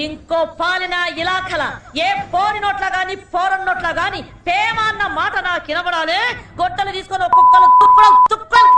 ఇంకో పాలన ఇలాఖల ఏ పోని నోట్ల గాని పోరన్ నోట్ల గాని పేమ అన్న మాట నాకు వినబడాలి. గొట్టలు తీసుకొని ఒక్కొక్కరు తుప్పలు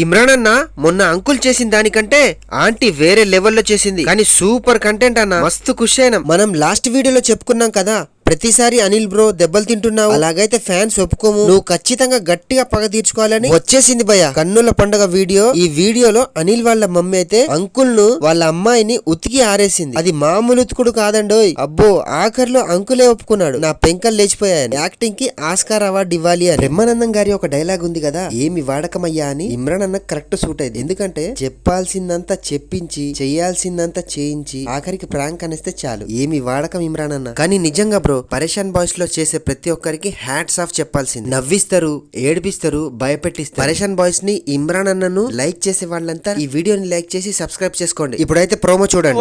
ఇమ్రాన్ అన్న మొన్న అంకుల్ చేసిన దానికంటే ఆంటీ వేరే లెవెల్లో చేసింది. కానీ సూపర్ కంటెంట్ అన్న, మస్తు ఖుషి అయినాం. మనం లాస్ట్ వీడియోలో చెప్పుకున్నాం కదా, ప్రతిసారి అనిల్ బ్రో దెబ్బలు తింటున్నావు, అలాగైతే ఫ్యాన్స్ ఒప్పుకోము, నువ్వు ఖచ్చితంగా గట్టిగా పగ తీర్చుకోవాలని వచ్చేసింది భయ్య కన్నుల పండుగ వీడియో. ఈ వీడియోలో అనిల్ వాళ్ళ మమ్మీ అయితే అంకుల్ ను వాళ్ళ అమ్మాయిని ఉతికి ఆరేసింది. అది మామూలు ఉతుకుడు కాదండోయ్. అబ్బో ఆఖరిలో అంకులే ఒప్పుకున్నాడు. నా పెంకలు లేచిపోయాను. యాక్టింగ్ కి ఆస్కార్ అవార్డు ఇవ్వాలి అని. బ్రహ్మానందం గారి ఒక డైలాగ్ ఉంది కదా, ఏమి వాడకమయ్యా అని. ఇమ్రాన్ అన్న కరెక్ట్ సూట్ అయింది. ఎందుకంటే చెప్పాల్సిందంతా చెప్పించి చేయాల్సిందంతా చేయించి ఆఖరికి ప్రాంక్ అనేస్తే చాలు. ఏమి వాడకం ఇమ్రాన్ అన్న. కానీ నిజంగా బ్రో, పరేషాన్ బాయ్స్ లో చేసే ప్రతి ఒక్కరికి హ్యాట్స్ ఆఫ్ చెప్పాల్సింది. నవ్విస్తారు, ఏడిపిస్తారు, భయపెట్టిస్తారు. పరేషాన్ బాయ్స్ ని, ఇమ్రాన్ అన్నను లైక్ చేసే వాళ్ళంతా ఈ వీడియోని లైక్ చేసి సబ్స్క్రైబ్ చేసుకోండి. ఇప్పుడైతే ప్రోమో చూడండి.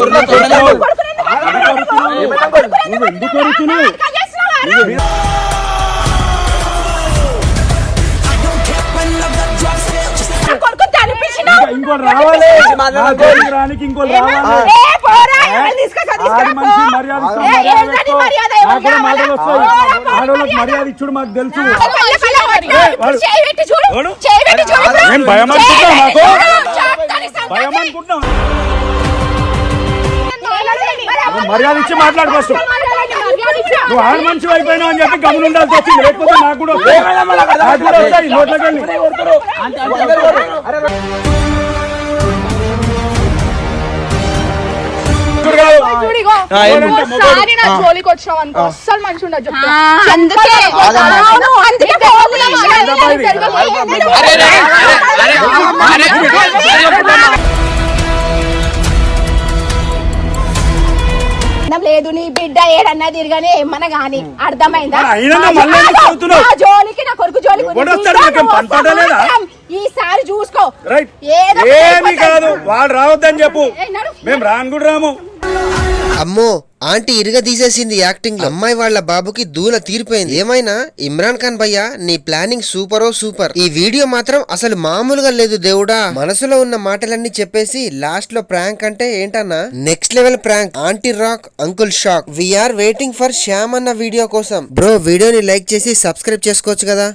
మర్యాద ఇచ్చుడు మాకు తెలుసు. మర్యాద ఇచ్చి మాట్లాడు. ఫస్ట్ నువ్వు ఆడ మనిషి అయిపోయినా అని చెప్పి గమని ఉండాల్సి వచ్చింది. లేకపోతే నాకు కూడా వస్తాయి నోట్లకి వెళ్ళి. జోలికి వచ్చావు అనుకో అస్సలు మంచి ఉండదు. లేదు నీ బిడ్డ ఏడన్నా తిరగానే ఏమన్నా గాని అర్థమైందా? జోలికి నా కొడుకు జోలికి ఈసారి చూసుకో. ఏమి కాదు, వాడు రావద్దని చెప్పు, మేము రాను కూడా రాము. అమ్మో ఆంటీ ఇరుగ తీసేసింది యాక్టింగ్ లో. అమ్మాయి వాళ్ళ బాబుకి దూల తీరిపోయింది. ఏమైనా ఇమ్రాన్ ఖాన్ భయ్యా, నీ ప్లానింగ్ సూపరో సూపర్. ఈ వీడియో మాత్రం అసలు మామూలుగా లేదు దేవుడా. మనసులో ఉన్న మాటలన్నీ చెప్పేసి లాస్ట్ లో ప్రాంక్ అంటే ఏంటన్నా next level prank. Aunty rock, uncle shock. We are waiting for Shyam anna video కోసం. బ్రో వీడియోని లైక్ చేసి సబ్స్క్రైబ్ చేసుకోవచ్చు కదా.